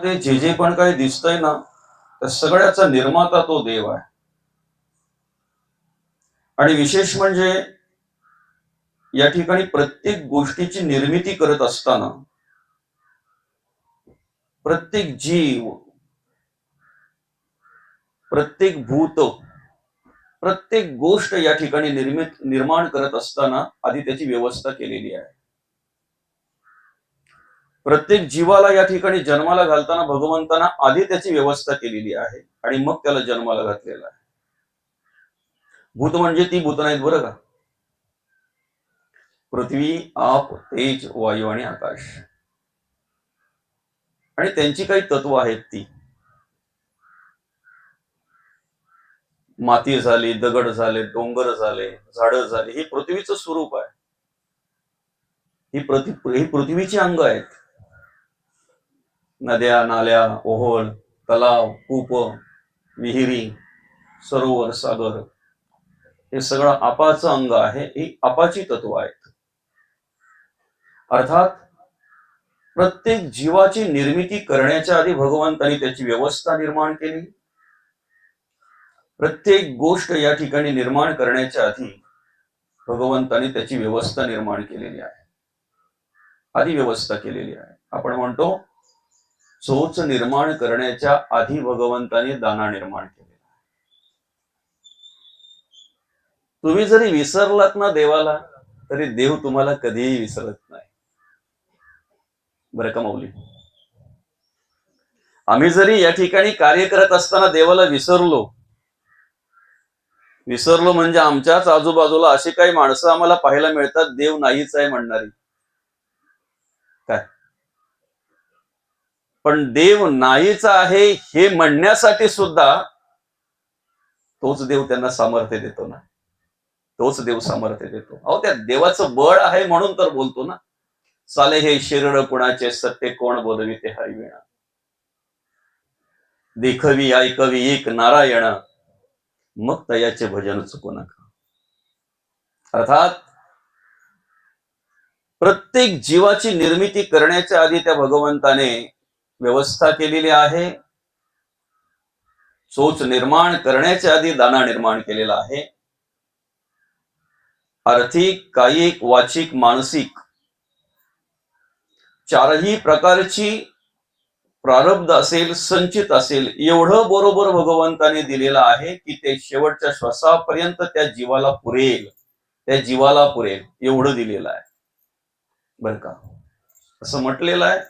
जे जे पण काही दिसतंय ना, त्या सगळ्याचा निर्माता तो देव आहे. आणि विशेष म्हणजे या ठिकाणी प्रत्येक गोष्टीची निर्मिती करत असताना प्रत्येक जीव, प्रत्येक भूत, प्रत्येक गोष्ट या ठिकाणी निर्माण करत असताना आधी त्याची व्यवस्था केलेली आहे. प्रत्येक जीवाला या ठिकाणी जन्माला घालताना भगवंतांना आधी त्याची व्यवस्था केलेली आहे आणि मग त्याला जन्माला घातलेला आहे. भूत म्हणजे ती भूत नाहीत बरं का. पृथ्वी, आप, तेज, वायू आणि आकाश, आणि त्यांची काही तत्व आहेत. ती माती झाली, दगड झाले, डोंगर झाले, झाडं झाली, हे पृथ्वीचं स्वरूप आहे. ही पृथ्वीची अंग आहेत. नद्या, नाल्या, ओहोळ, तलाव, कूप, विहिरी, सरोवर, सागर, हे सगळं आपाचं अंग आहे. ही आपाची तत्व आहेत. अर्थात प्रत्येक जीवाची निर्मिती करण्याच्या आधी भगवंतांनी त्याची व्यवस्था निर्माण केली. प्रत्येक गोष्ट या ठिकाणी निर्माण करण्याच्या आधी भगवंतांनी त्याची व्यवस्था निर्माण केलेली आहे. आधी व्यवस्था केलेली आहे. आपण म्हणतो चोच निर्माण करण्याच्या आधी भगवंतांनी दाना निर्माण केलेला. तुम्ही जरी विसरलात ना देवाला, तरी देव तुम्हाला कधीही विसरत नाही. बरं का माऊली? आम्ही जरी या ठिकाणी कार्य करत असताना देवाला विसरलो म्हणजे आमच्याच आजूबाजूला अशी काही माणसं आम्हाला पाहायला मिळतात, देव नाहीच आहे म्हणणारी. काय? पण देव नाहीच आहे हे म्हणण्यासाठी सुद्धा तोच देव त्यांना सामर्थ्य देतो ना. तोच देव सामर्थ्य देतो. अहो, त्या देवाचं बळ आहे म्हणून तर बोलतो ना. साले हे शिरड कुणाचे, सत्य कोण बोलविते हरिविणा. देखवी ऐकवी एक नारायण, मग तयाचे भजन चुकू नका. अर्थात प्रत्येक जीवाची निर्मिती करण्याच्या आधी त्या भगवंताने व्यवस्था केलेली आहे. चोच निर्माण करण्याच्या आधी दाना निर्माण केलेला आहे. आर्थिक, कायिक, वाचिक, मानसिक चारही प्रकारची प्रारब्ध असेल, संचित असेल, एवढं बरोबर भगवंताने दिलेलं आहे की ते शेवटच्या श्वासापर्यंत त्या जीवाला पुरेल, एवढं दिलेलं आहे. बर का? असं म्हटलेलं आहे,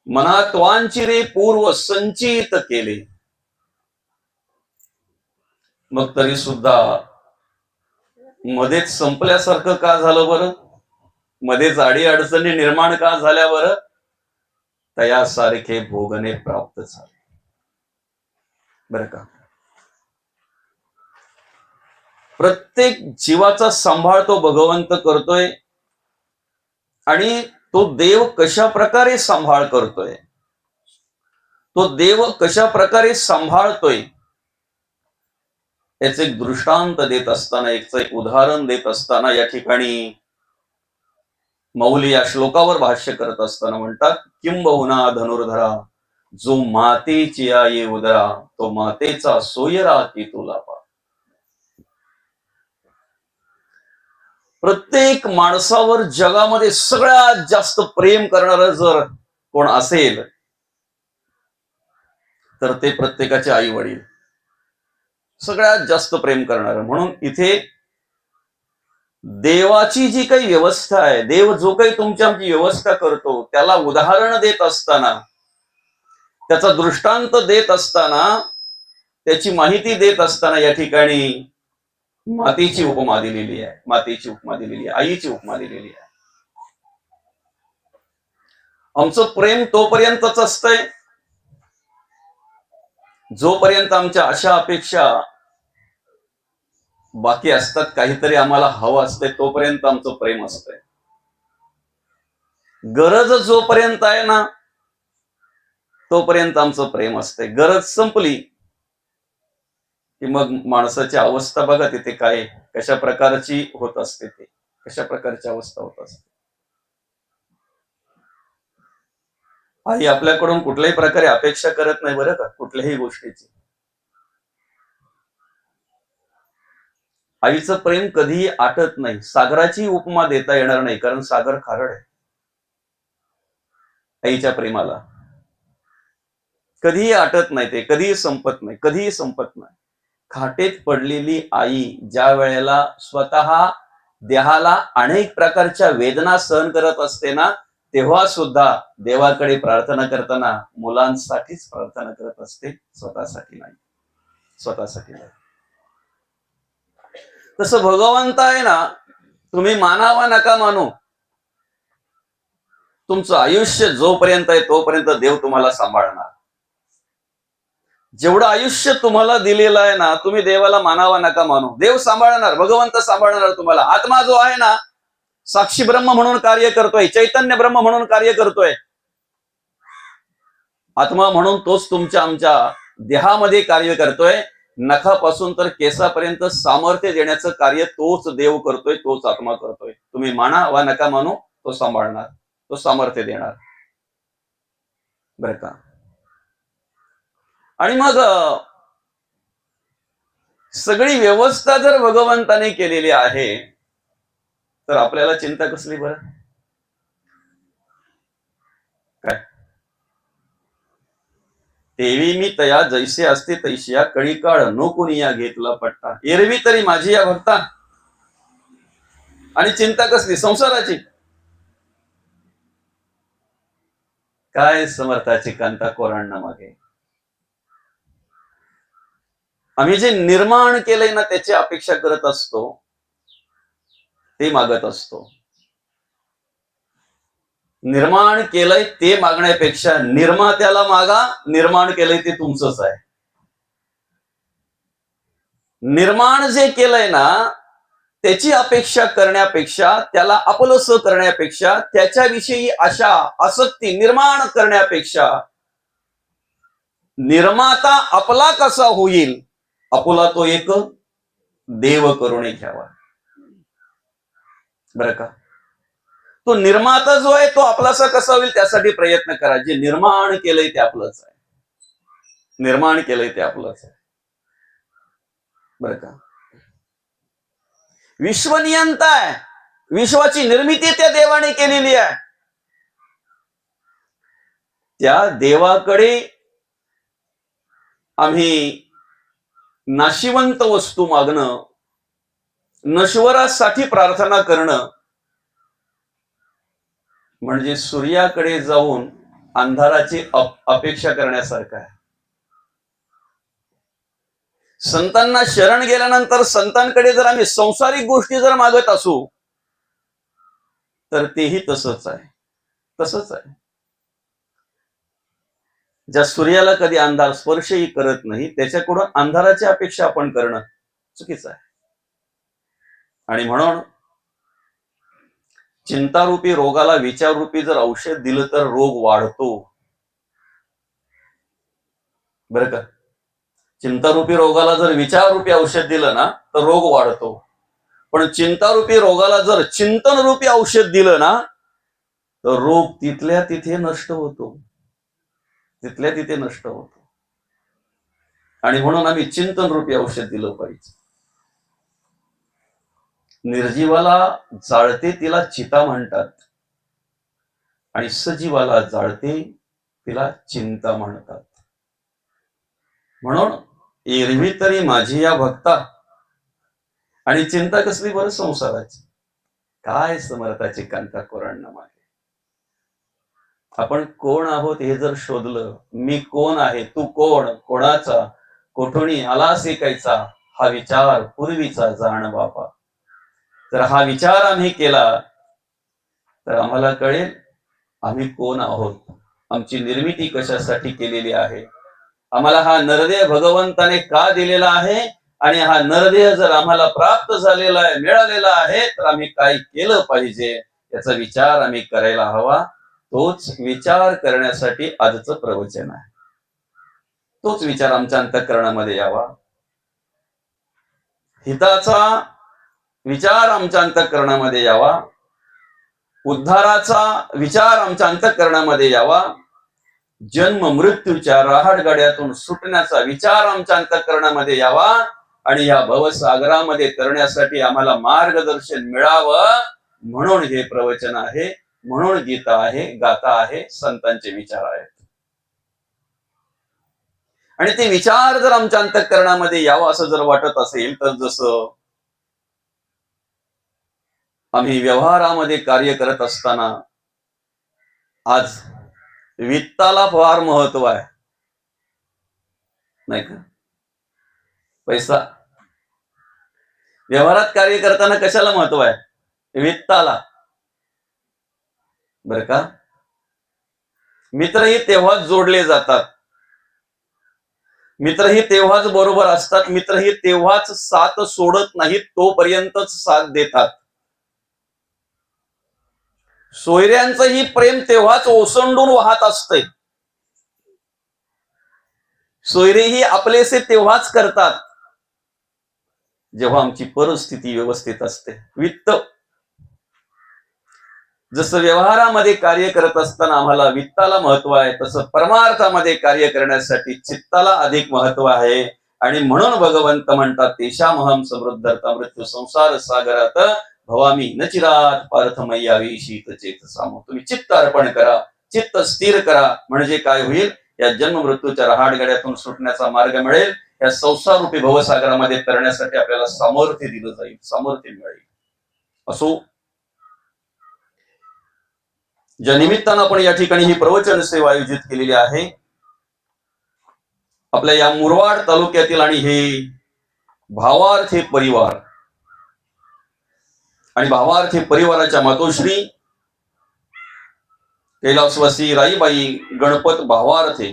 मनात वांचिरे पूर्व संचित केले. मग तरी सुद्धा मध्येच संपल्यासारखं का झालं बरं? मध्येच अडी अडचणी निर्माण का झाल्या बरं? तयासारखे भोगणे प्राप्त झाले. बर का? प्रत्येक जीवाचा सांभाळ तो भगवंत करतोय. आणि तो देव कशा प्रकारे सांभाळ करतोय, तो देव कशा प्रकारे सांभाळतोय, याचे एक दृष्टांत देत असताना, एक उदाहरण देत असताना या ठिकाणी मौली या श्लोकावर भाष्य करत असताना म्हणतात, किंबहुना धनुर्धरा, जो मातेची आई उदरा, तो मातेचा सोयरा ती तुला पा. प्रत्येक माणसावर जगामध्ये सगळ्यात जास्त प्रेम करणारं जर कोण असेल तर ते प्रत्येकाचे आई वडील. सगळ्यात जास्त प्रेम करणारं. म्हणून इथे देवाची जी काही व्यवस्था आहे, देव जो काही तुमची व्यवस्था करतो, त्याला उदाहरण देत असताना, त्याचा दृष्टांत देत असताना, त्याची माहिती देत असताना या ठिकाणी मातेची उपमा दिलेली आहे. मातेची उपमा दिलेली आहे, आईची उपमा दिलेली आहे. आमचं प्रेम तोपर्यंतच असतंय जोपर्यंत आमच्या आशा अपेक्षा बाकी असतात, काहीतरी आम्हाला हवं असतंय, तोपर्यंत आमचं प्रेम असतंय. गरज जोपर्यंत आहे ना, तोपर्यंत आमचं प्रेम असतंय. गरज संपली की मग माणसाची अवस्था बघा तिथे काय, कशा प्रकारची होत असते, ते कशा प्रकारची अवस्था होत असते. आई आपल्याकडून कुठल्याही प्रकारे अपेक्षा करत नाही बरं का, कुठल्याही गोष्टीची. आईचं प्रेम कधीही आटत नाही. सागराची उपमा देता येणार नाही, कारण सागर खारट आहे. आईच्या प्रेमाला कधीही आटत नाही, ते कधीही संपत नाही, कधीही संपत नाही. खाटेत पडलेली आई ज्या वेळेला स्वतः देहाला अनेक प्रकारच्या वेदना सहन करत असते ना, तेव्हा सुद्धा देवाकडे प्रार्थना करताना मुलांसाठीच प्रार्थना करत असते, स्वतःसाठी नाही. स्वतःसाठी नाही. तसं भगवंत आहे ना, तुम्ही मानावा नका मानू, तुमचं आयुष्य जोपर्यंत आहे तोपर्यंत देव तुम्हाला सांभाळणार. जेवढं आयुष्य तुम्हाला दिलेलं आहे ना, तुम्ही देवाला मानावा नका मानू, देव सांभाळणार, भगवंत सांभाळणार तुम्हाला. आत्मा जो आहे ना, साक्षी ब्रह्म म्हणून कार्य करतोय, चैतन्य ब्रह्म म्हणून कार्य करतोय. आत्मा म्हणून तोच तुमच्या आमच्या देहामध्ये कार्य करतोय. नखापासून तर केसापर्यंत सामर्थ्य देण्याचं कार्य तोच देव करतोय, तोच आत्मा करतोय. तुम्ही माना वा नका मानू, तो सांभाळणार, तो सामर्थ्य देणार बरं का. आणि मग सगळी व्यवस्था जर भगवंताने केलेली आहे तर आपल्याला चिंता कसली बरं काय. तेवी मी तया जैसे असते तैशिया, कळी काळ नो कुनिया घेतला पट्टा, एरवी तरी माझी या भक्ता. आणि चिंता कसली संसाराची. काय समर्थाची कांता कोरांना मागे. आम्ही जे निर्माण केलंय ना त्याची अपेक्षा करत असतो, ते मागत असतो. निर्माण केलंय ते मागण्यापेक्षा निर्मात्याला मागा, निर्माण केलंय ते तुमचंच आहे. निर्माण जे केलंय ना त्याची अपेक्षा करण्यापेक्षा, त्याला आपलंसं करण्यापेक्षा, त्याच्याविषयी आशा आसक्ती निर्माण करण्यापेक्षा निर्माता आपला कसा होईल, आपुला तो एक देव करून घ्यावा बरं का. तो निर्माता जो आहे तो आपलासा कसा होईल त्यासाठी प्रयत्न करा. जे निर्माण केलंय ते आपलंच आहे, निर्माण केलंय ते आपलंच आहे बरं का. विश्वनियंता आहे, विश्वाची निर्मिती त्या देवाने केलेली आहे. त्या देवाकडे आम्ही नाशिवंत वस्तू मागणं, नश्वरासाठी प्रार्थना करणं म्हणजे सूर्याकडे जाऊन अंधाराची अपेक्षा करण्यासारखं आहे. संतांना शरण गेल्यानंतर संतांकडे जर आम्ही संसारिक गोष्टी जर मागत असू तर तेही तसंच आहे, तसंच आहे. ज्या सूर्याला कधी अंधार स्पर्शही करत नाही त्याच्याकडून अंधाराची अपेक्षा आपण करणं चुकीचं आहे. आणि म्हणून चिंतारूपी रोगाला विचाररूपी जर औषध दिलं तर रोग वाढतो बरं का. चिंतारूपी रोगाला जर विचाररूपी औषध दिलं ना तर रोग वाढतो. पण चिंतारूपी रोगाला जर चिंतनरूपी औषध दिलं ना तर रोग तिथल्या तिथे नष्ट होतो, तिथल्या तिथे नष्ट होतो. आणि म्हणून आम्ही चिंतनरूपी औषध दिलं पाहिजे. निर्जीवाला जाळते तिला चिता म्हणतात आणि सजीवाला जाळते तिला चिंता म्हणतात. म्हणून एरवी तरी माझी या भक्ता. आणि चिंता कसली बरं संसाराची. काय समर्थाची कांता कोरांना मागे. आपण कोण आहोत हे जर शोधलं, मी कोण आहे, तू कोण, कोणाचा, कोठुनी आलास ऐकायचा, हा विचार पूर्वीचा जाण बाबा. तर हा विचार आम्ही केला तर आम्हाला कळेल आम्ही कोण आहोत, आमची निर्मिती कशासाठी केलेली आहे, आम्हाला हा नरदेह भगवंताने का दिलेला आहे, आणि हा नरदेह जर आम्हाला प्राप्त झालेला आहे, मिळालेला आहे, तर आम्ही काय केलं पाहिजे याचा विचार आम्ही करायला हवा. तोच विचार करण्यासाठी आजचं प्रवचन आहे. तोच विचार आमच्या अंतःकरणामध्ये यावा. हिताचा विचार आमच्या अंतःकरणामध्ये यावा, उद्धाराचा विचार आमच्या अंतःकरणामध्ये यावा. जन्म मृत्यूच्या राहाडगाड्यातून सुटण्याचा विचार आमच्या अंतःकरणामध्ये यावा आणि या भवसागरामध्ये तरण्यासाठी आम्हाला मार्गदर्शन मिळावं, म्हणून हे प्रवचन आहे, म्हणून गीता आहे, गाथा आहे, संतांचे विचार आहेत. आणि ते विचार जर आमच्या अंतःकरणामध्ये यावं असं जर वाटत असेल तर जसं आम्ही व्यवहारामध्ये कार्य करत असताना आज वित्ताला फार महत्व आहे, नाही का? पैसा व्यवहारात कार्य करताना कशाला महत्व आहे? वित्ताला. बर का? मित्रही तेव्हाच जोडले जातात, मित्रही तेव्हाच बरोबर असतात, मित्रही तेव्हाच साथ सोडत नाहीत, तोपर्यंतच साथ देतात. सोयऱ्यांचंही प्रेम तेव्हाच ओसंडून वाहत असते, सोयरेही आपलेसे तेव्हाच करतात जेव्हा आमची परिस्थिती व्यवस्थित असते. वित्त जसं व्यवहारामध्ये कार्य करत असताना आम्हाला वित्ताला महत्व आहे, तसं परमार्थामध्ये कार्य करण्यासाठी चित्ताला अधिक महत्व आहे. आणि म्हणून भगवंत म्हणतात, तेषामहं समृद्धता मृत्यू संसार सागरात भवामी न चिरात पार्थमय्यावी शीत चेत सामो. तुम्ही चित्त अर्पण करा, चित्त स्थिर करा, म्हणजे काय होईल? या जन्म मृत्यूच्या रहाडगाड्यातून सुटण्याचा मार्ग मिळेल. या संसार रूपी भवसागरामध्ये तरण्यासाठी आपल्याला सामर्थ्य दिलं जाईल, सामर्थ्य मिळेल. असो, ज्या निमित्तानं आपण या ठिकाणी ही प्रवचन सेवा आयोजित केलेली आहे, आपल्या या मुरबाड तालुक्यातील आणि हे भावार्थी परिवार आणि भावार्थी परिवाराच्या मातोश्री कैलासवासी राईबाई गणपत भावार्थे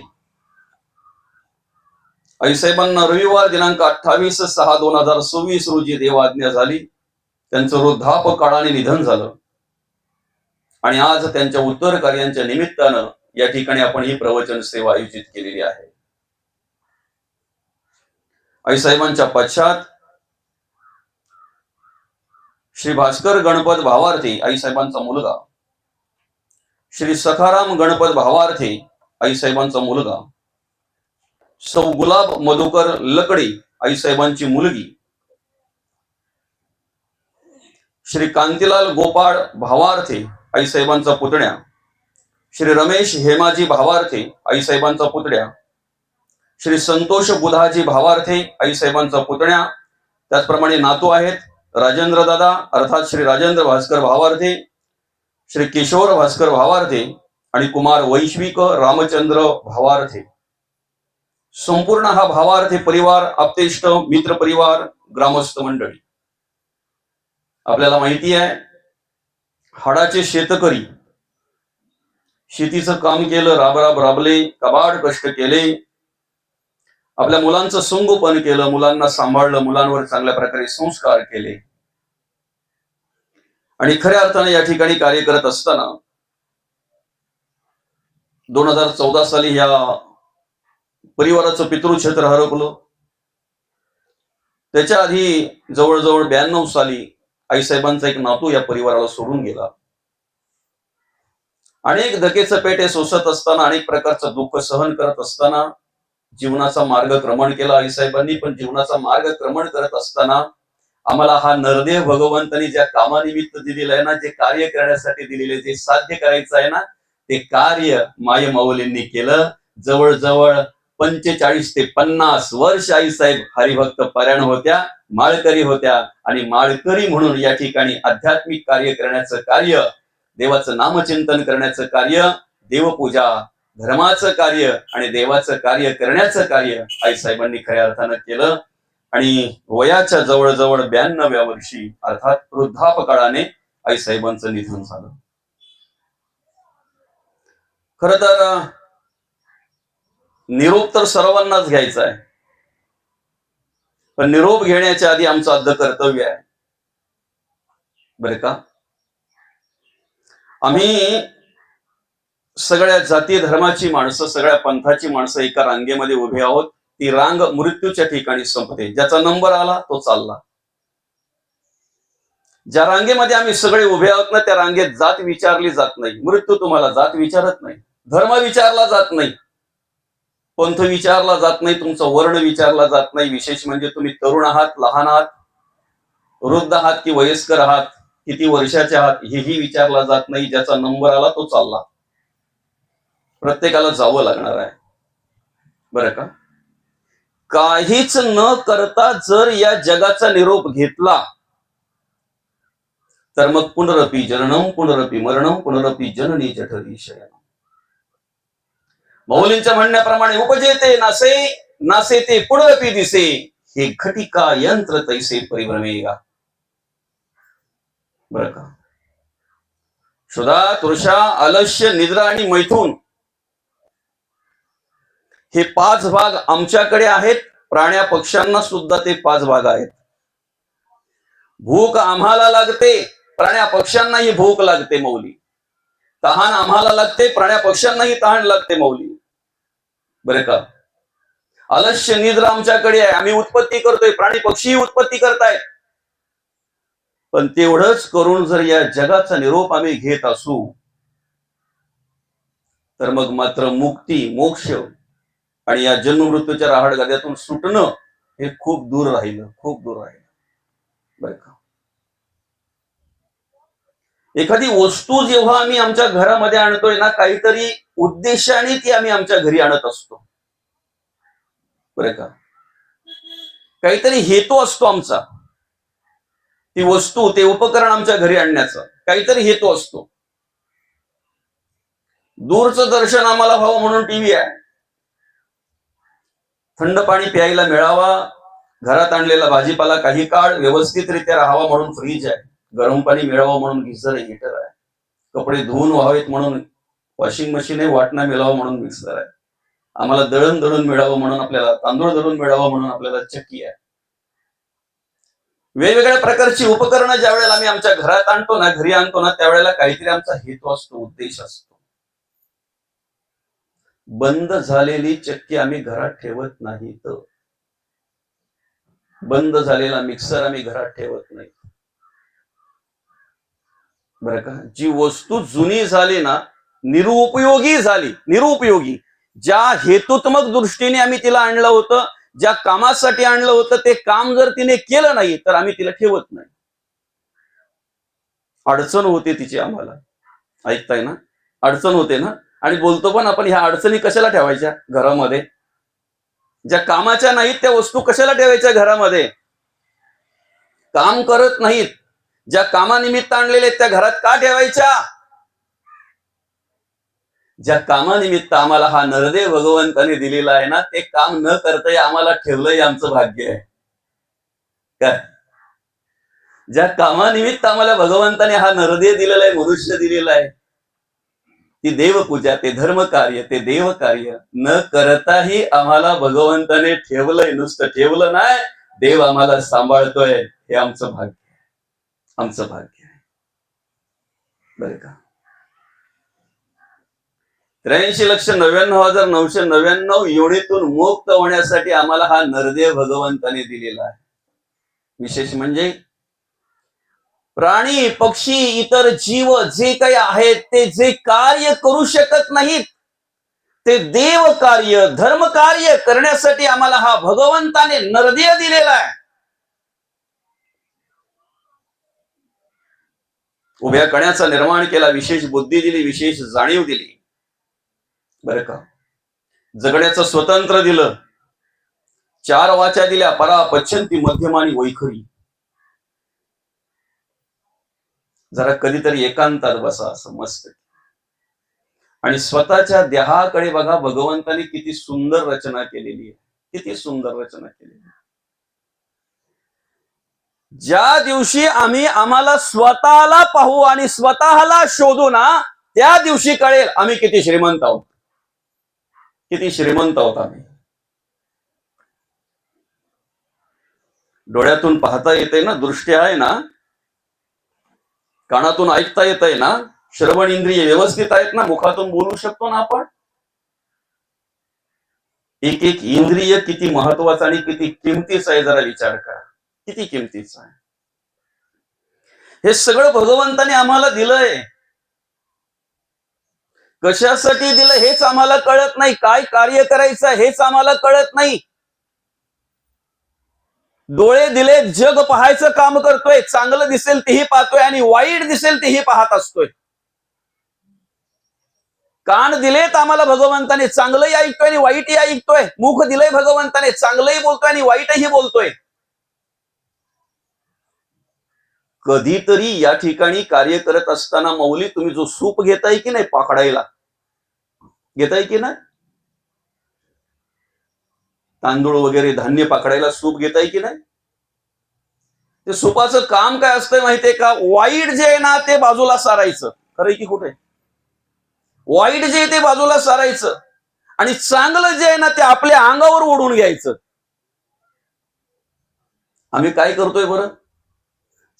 आईसाहेबांना रविवार दिनांक 28/6/2026 रोजी देवाज्ञा झाली. त्यांचं वृद्धापकाळाने निधन झालं आणि आज त्यांच्या उत्तर कार्यांच्या निमित्तानं या ठिकाणी आपण ही प्रवचन सेवा आयोजित केलेली आहे. आईसाहेबांच्या पश्चात श्री भास्कर गणपत भावार्थे आईसाहेबांचा मुलगा, श्री सखाराम गणपत भावार्थे आईसाहेबांचा मुलगा, सौ गुलाब मधुकर लकडी आईसाहेबांची मुलगी, श्री कांतीलाल गोपाळ भावार्थे आईसाहेबांचा पुतण्या, श्री रमेश हेमाजी भावार्थे आईसाहेबांचा पुतण्या, श्री संतोष बुधाजी भावार्थे आईसाहेबांचा पुतण्या, त्याचप्रमाणे नातू आहेत राजेंद्र दादा अर्थात श्री राजेंद्र भास्कर भावार्थे, श्री किशोर भास्कर भावार्थे आणि कुमार वैश्विक रामचंद्र भावार्थे. संपूर्ण हा भावार्थे परिवार, आप्तेष्ट, मित्र परिवार, ग्रामस्थ मंडळी. आपल्याला माहिती आहे, हाडाचे शेतकरी शेतीचं काम केलं, राबराब राबले, कबाड कष्ट केले, आपल्या मुलांचं संगोपन केलं, मुलांना सांभाळलं, मुलांवर चांगल्या प्रकारे संस्कार केले आणि खऱ्या अर्थाने या ठिकाणी कार्य करत असताना 2014 साली या परिवाराचं पितृक्षेत्र हरपलं. त्याच्या आधी जवळजवळ 92 साली आईसाहेबांचा एक नातू या परिवाराला सोडून गेला. अनेक धकेचं पेटे सोसत असताना, अनेक प्रकारचं दुःख सहन करत असताना जीवनाचा मार्गक्रमण केला आईसाहेबांनी. पण जीवनाचा मार्गक्रमण करत असताना आम्हाला हा नरदेव भगवंतांनी ज्या कामानिमित्त दिलेलं आहे ना, जे कार्य करण्यासाठी दिलेले, जे साध्य करायचं आहे ना, ते कार्य माय माऊलींनी केलं. जवळजवळ 45 ते 50 वर्ष आईसाहेब हरिभक्त परायण होत्या, माळकरी होत्या आणि माळकरी म्हणून या ठिकाणी आध्यात्मिक कार्य करण्याचं कार्य, देवाचं नामचिंतन करण्याचं कार्य, देवपूजा, धर्माचं कार्य आणि देवाचं कार्य करण्याचं कार्य आईसाहेबांनी खऱ्या अर्थानं केलं. आणि वयाच्या जवळजवळ 92व्या वर्षी अर्थात वृद्धापकाळाने आईसाहेबांचं निधन झालं. खर तर निरोप तर सर्वांनाच घ्यायचा आहे, पण निरोप घेण्याच्या आधी आमचं आद्य कर्तव्य आहे, बरं का? आम्ही सगळ्या जाती धर्माची माणसं, सगळ्या पंथाची माणसं एका रांगेमध्ये उभे आहोत. ती रांग मृत्यूच्या ठिकाणी संपते. ज्याचा नंबर आला तो चालला. ज्या रांगेमध्ये आम्ही सगळे उभे आहोत ना, त्या रांगेत जात विचारली जात नाही. मृत्यू तुम्हाला जात विचारत नाही, धर्म विचारला जात नाही, पंथ विचारला जात नाही, तुमचा वर्ण विचारला जात नाही. विशेष म्हणजे तुम्ही तरुण आहात, लहान आहात, वृद्ध आहात की वयस्कर आहात, किती वर्षाचे आहात, हेही विचारला जात नाही. ज्याचा नंबर आला तो चालला. प्रत्येकाला जावं लागणार आहे, बरं का. काहीच न करता जर या जगाचा निरोप घेतला तर मग पुनरपी जननम पुनरपी मरणम पुनरपी जननी जठरी शयनम. मौलींच्या म्हणण्याप्रमाणे उपजेते नासे, नासे ते पुनरपी दिसे, हे घटिका यंत्र तैसे परिभ्रमेगा. बरं का. क्षुधा, तृषा, आलस्य, निद्रा आणि मैथून हे 5 भाग आमच्याकडे आहेत. प्राण्या पक्ष्यांना सुद्धा ते 5 भाग आहेत. भूक आम्हाला लागते, प्राण्या पक्ष्यांनाही भूक लागते मौली. तहान आम्हाला लागते, प्राण्या पक्ष्यांनाही तहान लागते मौली, बरे का. आलस्य, निद्रा आमच्याकडे आहे, आम्ही उत्पत्ती करतोय, प्राणी पक्षीही उत्पत्ती करतायत. पण तेवढंच करून जर या जगाचा निरोप आम्ही घेत असू तर मग मात्र मुक्ती, मोक्ष आणि या जन्म मृत्यूच्या राहड गाद्यातून सुटणं हे खूप दूर राहिलं, खूप दूर राहिलं, बरं का. एखादी वस्तू जेव्हा आम्ही आमच्या घरामध्ये आणतोय ना, काहीतरी उद्देशाने ती आम्ही आमच्या घरी आणत असतो, बरं का. काहीतरी हेतू असतो आमचा, ती वस्तू, ते उपकरण आमच्या घरी आणण्याचा काहीतरी हेतू असतो. दूरचं दर्शन आम्हाला व्हावं म्हणून टीव्ही आहे, थंड पाणी प्यायला मिळावा, घरात आणलेला भाजीपाला काही काळ व्यवस्थितरित्या राहावा म्हणून फ्रीज आहे, गरम पाणी मिळावं म्हणून गिझर आहे, हीटर आहे, कपडे धुवून व्हावेत म्हणून वॉशिंग मशीन आहे, वाटणं मिळावं म्हणून मिक्सर आहे, आम्हाला दळण दळून मिळावं म्हणून, आपल्याला तांदूळ दळून मिळावं म्हणून आपल्याला चक्की आहे. वेगवेगळ्या प्रकारची उपकरणं ज्या वेळेला आम्ही आमच्या घरात आणतो ना, घरी आणतो ना, त्यावेळेला काहीतरी आमचा हेतू असतो, उद्देश असतो. बंद झालेली चक्की आम्ही घरात ठेवत नाही, तर बंद झालेला मिक्सर आम्ही घरात ठेवत नाही, बरं का. जी वस्तू जुनी झाली ना, निरुपयोगी झाली, निरुपयोगी, ज्या हेतुत्मक दृष्टीने आम्ही तिला आणलं होतं, ज्या कामासाठी आणलं होतं, ते काम जर तिने केलं नाही तर आम्ही तिला ठेवत नाही. अडचण होते तिची आम्हाला, ऐकताय ना, अडचण होते ना. आणि बोलतो पण आपण, ह्या अडचणी कशाला ठेवायच्या घरामध्ये, ज्या कामाच्या नाहीत त्या वस्तू कशाला ठेवायच्या घरामध्ये, काम करत नाहीत, ज्या कामानिमित्त आणलेले त्या घरात का ठेवायच्या. ज्या कामानिमित्त आम्हाला हा नरदेव भगवंताने दिलेला आहे ना, ते काम न करता आम्हाला ठेवलंय, आमचं भाग्य आहे काय. ज्या कामानिमित्त आम्हाला भगवंताने हा नरदेव दिलेला आहे, मनुष्य दिलेला आहे, ती देवपूजा, ते धर्म कार्य, ते देव कार्य न करताही आम्हाला भगवंताने ठेवलंय. नुसतं ठेवलं नाही, देव आम्हाला सांभाळतोय, हे आमचं भाग्य आहे, आमचं भाग्य आहे, बरं का. 83,99,999 योनीतून मुक्त होण्यासाठी आम्हाला हा नरदेव भगवंताने दिलेला आहे. विशेष म्हणजे प्राणी, पक्षी, इतर जीव जे काही आहेत, ते जे कार्य करू शकत नाहीत, ते देव कार्य, धर्म कार्य करण्यासाठी आम्हाला हा भगवंताने नरदेव दिलेला आहे. उभ्या कण्याचा निर्माण केला, विशेष बुद्धी दिली, विशेष जाणीव दिली, बरं का. जगण्याचं स्वतंत्र दिलं, 4 वाचा दिल्या, परा, पच्छंती, मध्यमानी, वैखरी. जरा कधीतरी एकांतात बसा असं मस्त आणि स्वतःच्या देहाकडे बघा. भगवंताने किती सुंदर रचना केलेली आहे, किती सुंदर रचना केलेली आहे. ज्या दिवशी आम्हाला स्वतःला पाहू आणि स्वतःला शोधू ना, त्या दिवशी कळेल आम्ही किती श्रीमंत आहोत, किती श्रीमंत आहोत आम्ही. डोळ्यातून पाहता येते ना, दृष्टी आहे ना, कानातून ऐकता येत आहे ना, श्रवण इंद्रिय व्यवस्थित आहेत ना, मुखातून बोलू शकतो ना आपण. एक एक इंद्रिय किती महत्वाचं आणि किती किमतीचं आहे, जरा विचार करा, किती किमतीचं आहे. हे सगळं भगवंताने आम्हाला दिलंय. कशासाठी दिलं हेच आम्हाला कळत नाही, काय कार्य करायचं हेच आम्हाला कळत नाही. डोळे दिले, जग पाहायचं काम करतोय, चांगलं दिसेल तेही पाहतोय आणि वाईट दिसेल तेही पाहत असतोय. कान दिलेत आम्हाला भगवंताने, चांगलंही ऐकतोय आणि वाईटही ऐकतोय. मुख दिलंय भगवंताने, चांगलंही बोलतोय आणि वाईटही बोलतोय. कधीतरी या ठिकाणी कार्य करत असताना मौली तुम्ही जो सूप घेताय की नाही पाखडायला, घेताय की नाही? तांदूळ वगैरे धान्य पाखडायला सूप घेताय की नाही? ते सुपाचं काम काय असतंय माहितीये का? वाईट जे आहे ना ते बाजूला सारायचं. खरंय की कुठे? वाईट जे आहे ते बाजूला सारायचं आणि चांगलं जे आहे ना ते आपल्या अंगावर ओढून घ्यायचं. आम्ही काय करतोय बरं?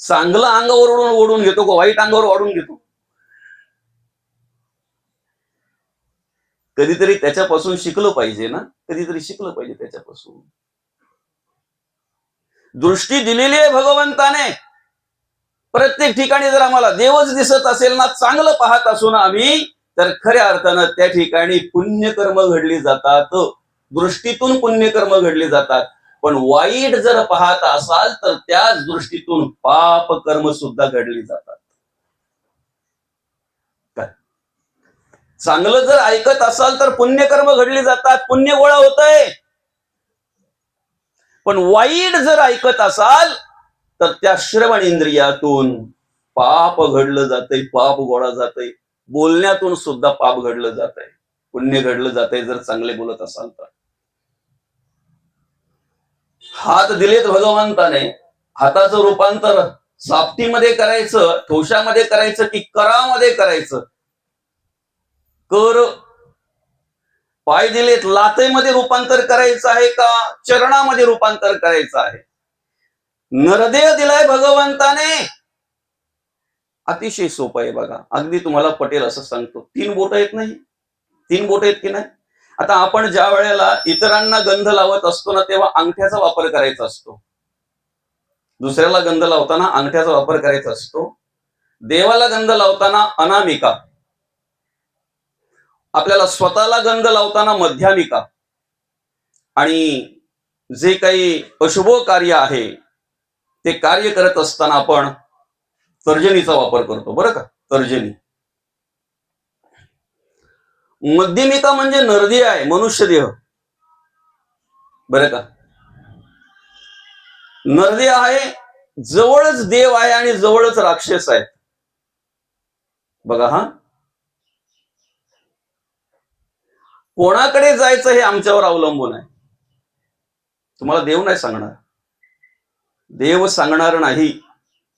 चांगलं अंगावर ओढून घेतो का वाईट अंगावर ओढून घेतो? कधीतरी त्याच्यापासून शिकलं पाहिजे ना, कधीतरी शिकलं पाहिजे त्याच्यापासून. दृष्टी दिलेली आहे भगवंताने. प्रत्येक ठिकाणी जर आम्हाला देवच दिसत असेल ना, चांगलं पाहत असू ना आम्ही, तर खऱ्या अर्थानं त्या ठिकाणी पुण्यकर्म घडली जातात. दृष्टीतून पुण्यकर्म घडली जातात. पण वाईट जर पाहत असाल तर त्याच दृष्टीतून पाप कर्म सुद्धा घडली जातात. चांगलं जर ऐकत असाल तर पुण्यकर्म घडली जातात, पुण्य गोळा होतंय. पण वाईट जर ऐकत असाल तर त्या श्रवण इंद्रियातून पाप घडलं जातंय, पाप गोळा जातंय. बोलण्यातून सुद्धा पाप घडलं जातंय, पुण्य घडलं जातंय जर चांगले बोलत असाल तर. हात दिलेत भगवंताने, हाताचं रूपांतर सापटीमध्ये करायचं, ठोशामध्ये करायचं की करामध्ये करायचं? कर. पाय दिलेत, लातेमध्ये रूपांतर करायचं आहे का चरणामध्ये रूपांतर करायचं आहे? नरदेह दिलाय भगवंताने, अतिशय सोपं आहे बघा. अगदी तुम्हाला पटेल असं सांगतो. 3 बोट आहेत नाही, 3 बोट आहेत की नाही? आता आपण ज्या वेळेला इतरांना गंध लावत असतो ना तेव्हा अंगठ्याचा वापर करायचा असतो. दुसऱ्याला गंध लावताना अंगठ्याचा वापर करायचा असतो. देवाला गंध लावताना अनामिका, आपल्याला स्वतःला गंध लावताना मध्यामिका, आणि जे काही अशुभ कार्य आहे ते कार्य करत असताना आपण तर्जनीचा वापर करतो बरं का, तर्जनी. मध्यमिका म्हणजे नरदेह आहे, मनुष्य देह बरं का. नरदेह आहे, जवळच देव आहे आणि जवळच राक्षस आहे बघा. हा कोणाकडे जायचं हे आमच्यावर अवलंबून आहे. तुम्हाला देव नाही सांगणार, देव सांगणार नाही.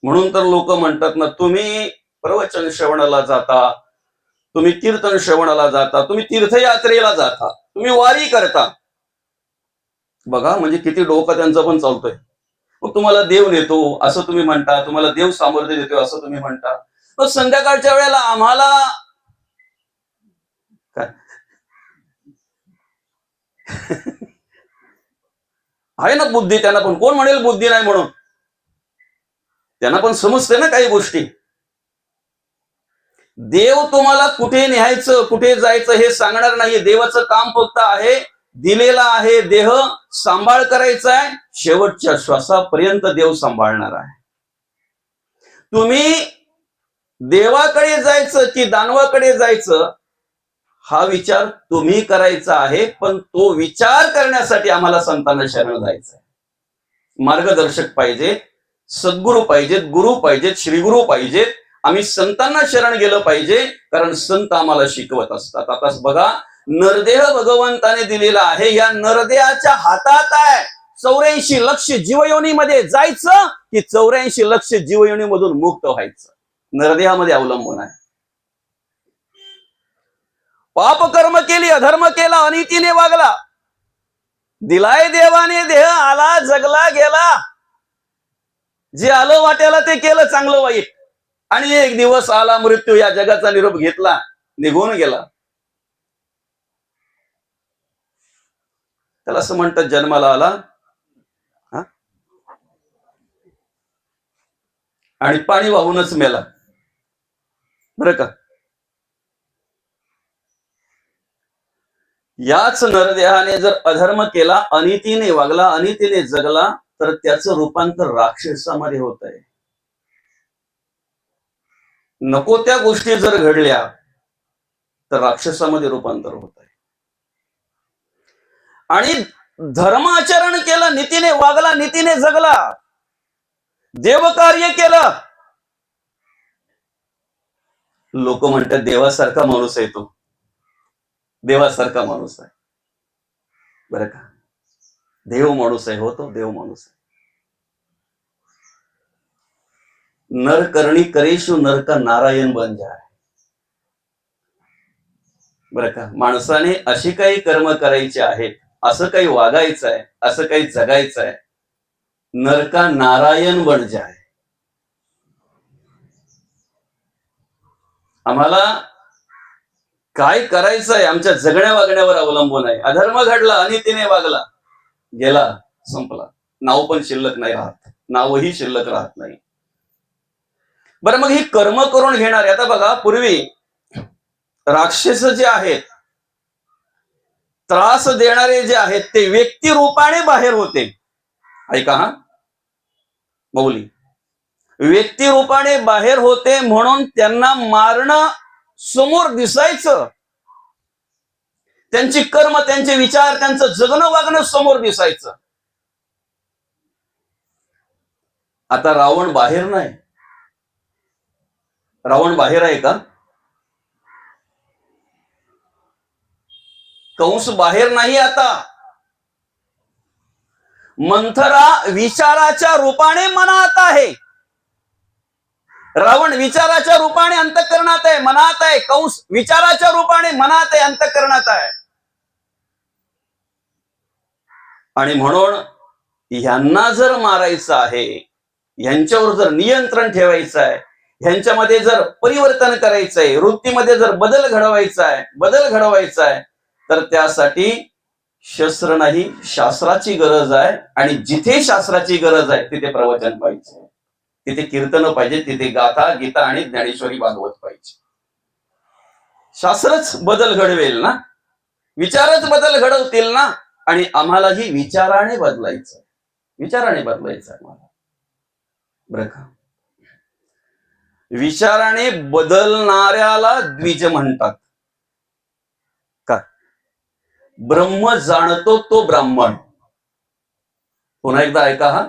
म्हणून तर लोक म्हणतात ना, तुम्ही प्रवचन श्रवणाला जाता, तुम्ही कीर्तन श्रवणाला जाता, तुम्ही तीर्थयात्रेला जाता, तुम्ही वारी करता. बघा म्हणजे किती डोकं त्यांचं पण चालतोय. मग तुम्हाला देव नेतो असं तुम्ही म्हणता, तुम्हाला देव सामर्थ्य देतो असं तुम्ही म्हणता. मग संध्याकाळच्या वेळेला आम्हाला काय आहे ना बुद्धी त्यांना पण, कोण म्हणेल बुद्धी नाही म्हणून? त्यांना पण समजते ना काही गोष्टी. देव तुम्हाला कुठे न्यायचं कुठे जायचं हे सांगणार नाहीये. देवाचं काम फक्त आहे, दिलेला आहे देह सांभाळ करायचा आहे, शेवटच्या श्वासापर्यंत देव सांभाळणार आहे. तुम्ही देवाकडे जायचं की दानवाकडे जायचं हा विचार तुम्ही करायचा आहे, पण तो विचार करण्यासाठी आम्हाला संतांना शरण जायचं आहे. मार्गदर्शक पाहिजे, सद्गुरू पाहिजेत, गुरु पाहिजेत, श्रीगुरु पाहिजेत. आम्ही संतांना शरण गेलं पाहिजे, कारण संत आम्हाला शिकवत असतात. आता बघा, नरदेह भगवंताने दिलेला आहे, या नरदेहाच्या हातात आहे 84 लक्ष जीवयोनीमध्ये जायचं की 84 लक्ष जीवयोनीमधून मुक्त व्हायचं. नरदेहामध्ये अवलंबून आहे. पाप कर्म केली, अधर्म केला, अनितीने वागला, दिलाय देवाने देह, आला जगला गेला, जे आलं वाट्याला ते केलं चांगलं वाईट, आणि एक दिवस आला मृत्यू, या जगाचा निरोप घेतला, निघून गेला. त्याला असं म्हणतात जन्माला आला आणि पाणी वाहूनच मेला बरं का. याच नरदेहाने जर अधर्म केला, अनितीने वागला, अनितीने जगला, तर त्याचं रूपांतर राक्षसामध्ये होत आहे. नको त्या गोष्टी जर घडल्या तर राक्षसामध्ये रूपांतर होत आहे. आणि धर्माचरण केलं, नीतीने वागला, नीतीने जगला, देवकार्य केलं, लोक म्हणतात देवासारखा माणूस आहे तो, देवासारखा माणूस आहे. बरं का, देव माणूस आहे, हो तो देव माणूस आहे. नर करणी करेशु नर का नारायण बन जाय. बरं का, माणसाने अशी काही कर्म करायची आहेत, असं काही वागायचं आहे, असं काही जगायचं आहे, नर का नारायण बन जाय. आम्हाला काय करायचं आहे आमच्या जगण्या वागण्यावर अवलंबून आहे. अधर्म घडला, अनितीने वागला, गेला, संपला, नाव पण शिल्लक नाही राहत, नावही शिल्लक राहत नाही. बरं, मग ही कर्म करून घेणारे, आता बघा, पूर्वी राक्षस जे आहेत, त्रास देणारे जे आहेत, ते व्यक्ती रूपाने बाहेर होते. ऐका हा मौली, व्यक्ती रूपाने बाहेर होते म्हणून त्यांना मारणं समोर दिसायचं, त्यांची कर्म, त्यांचे विचार, त्यांचं जगणं वागणं समोर दिसायचं. आता रावण बाहेर नाही. रावण बाहेर आहे का? कंस बाहेर नाही. आता मंथरा विचाराच्या रूपाने मनात आहे, रावण विचाराच्या रूपाने अंतःकरणात आहे, मनात आहे. कंस विचाराच्या रूपाने मनात आहे, अंतःकरणात आहे. आणि म्हणून ह्यांना जर मारायचं आहे, ह्यांच्यावर जर नियंत्रण ठेवायचं आहे, ह्यांच्यामध्ये जर परिवर्तन करायचं आहे, वृत्तीमध्ये जर बदल घडवायचा आहे, तर त्यासाठी शस्त्र नाही, शास्त्राची गरज आहे. आणि जिथे शास्त्राची गरज आहे तिथे प्रवचन पाहिजे, तिथे कीर्तन पाहिजे, तिथे गाथा, गीता आणि ज्ञानेश्वरी भागवत पाहिजे. शास्त्रच बदल घडवेल ना, विचारच बदल घडवतील ना. आणि आम्हालाही विचाराने बदलायचं, विचाराने बदलायचं आम्हाला. बरं का, विचाराने बदलणाऱ्याला द्विज म्हणतात. का? ब्रह्म जाणतो तो ब्राह्मण. पुन्हा एकदा ऐका हा,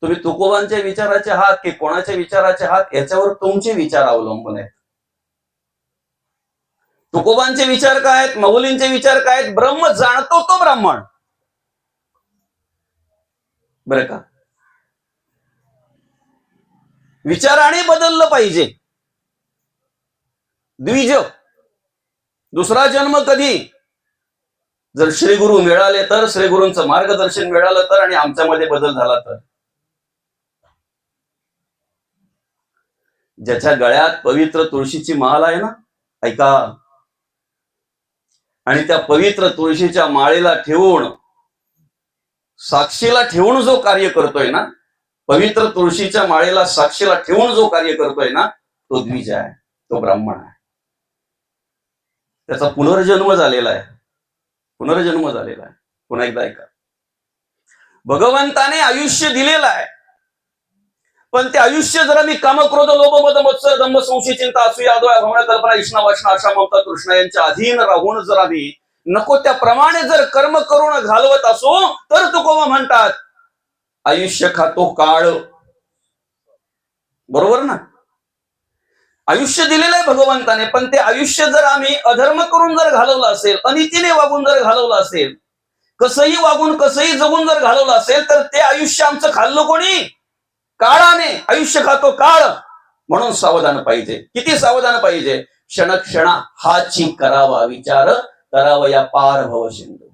तुम्ही तुकोबांच्या विचाराचे आहात की कोणाच्या विचाराचे आहात, याच्यावर तुमचे विचार अवलंबून आहेत. तुकोबांचे विचार काय आहेत, माऊलींचे विचार काय आहेत? ब्रह्म जाणतो तो ब्राह्मण. बरं का, विचाराने बदललं पाहिजे. द्विज, दुसरा जन्म कधी? जर श्रीगुरु मिळाले तर, श्रीगुरूंचं मार्गदर्शन मिळालं तर, आणि आमच्यामध्ये बदल झाला तर. ज्याच्या गळ्यात पवित्र तुळशीची माळ आहे ना, ऐका, आणि त्या पवित्र तुळशीच्या माळेला ठेवून, साक्षीला ठेवून जो कार्य करतोय ना, पवित्र तुळशीच्या माळेला साक्षीला ठेवून जो कार्य करतोय ना, तो द्विज आहे, तो ब्राह्मण आहे. त्याचा पुनर्जन्म झालेला आहे, पुनर्जन्म झालेला आहे. पुन्हा एकदा ऐका, भगवंताने आयुष्य दिलेलं आहे, पण ते आयुष्य जर मी कामक्रोध लोभ मद मत्सर दंभ संशय चिंता असूया भावना कल्पना इष्णा वासना आशा ममता तृष्णा यांच्या अधीन राहून जर आम्ही नको त्याप्रमाणे जर कर्म करून घालवत असो, तर तुकोबा म्हणतात आयुष्य खातो काळ. बरोबर ना, आयुष्य दिलेलं आहे भगवंताने, पण ते आयुष्य जर आम्ही अधर्म करून जर घालवलं असेल, अनितीने वागून जर घालवलं असेल, कसंही वागून कसंही जगून जर घालवलं असेल, तर ते आयुष्य आमचं खाल्लं कोणी? काळाने. आयुष्य खातो काळ, म्हणून सावधान पाहिजे. किती सावधान पाहिजे? क्षणक्षणा हाची करावा विचार, करावया पार भव सिंधू.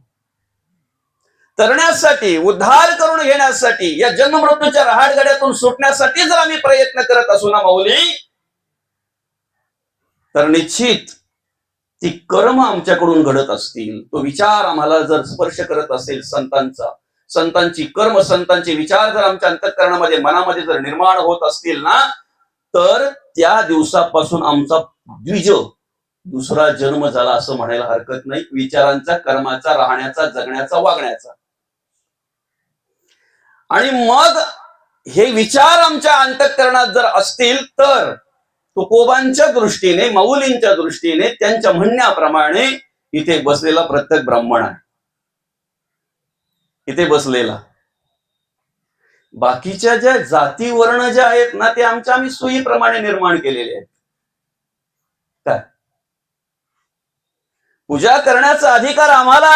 तरण्यासाठी, उद्धार करून घेण्यासाठी, या जन्म मृत्यूच्या रहाटगाड्यातून सुटण्यासाठी जर आम्ही प्रयत्न करत असू ना माऊली, तर निश्चित ती कर्म आमच्याकडून घडत असतील, तो विचार आम्हाला जर स्पर्श करत असेल संतांचा, संतांची कर्म, संतांचे विचार जर आमच्या अंतःकरणामध्ये, मनामध्ये जर निर्माण होत असतील ना, तर त्या दिवसापासून आमचा द्विज दुसरा जन्म झाला असं म्हणायला हरकत नाही, विचारांचा, कर्माचा, राहण्याचा, जगण्याचा, वागण्याचा. आणि मग हे विचार आमच्या अंतःकरणात जर असतील तर तुकोबांच्या दृष्टीने, माऊलींच्या दृष्टीने, त्यांच्या म्हणण्याप्रमाणे इथे बसलेला प्रत्येक ब्राह्मण आहे, इथे बसलेला. बाकीच्या ज्या जाती वर्ण ज्या आहेत ना, ते आम्ही सोयीप्रमाणे निर्माण केलेले आहेत. काय पूजा करण्याचा अधिकार आम्हाला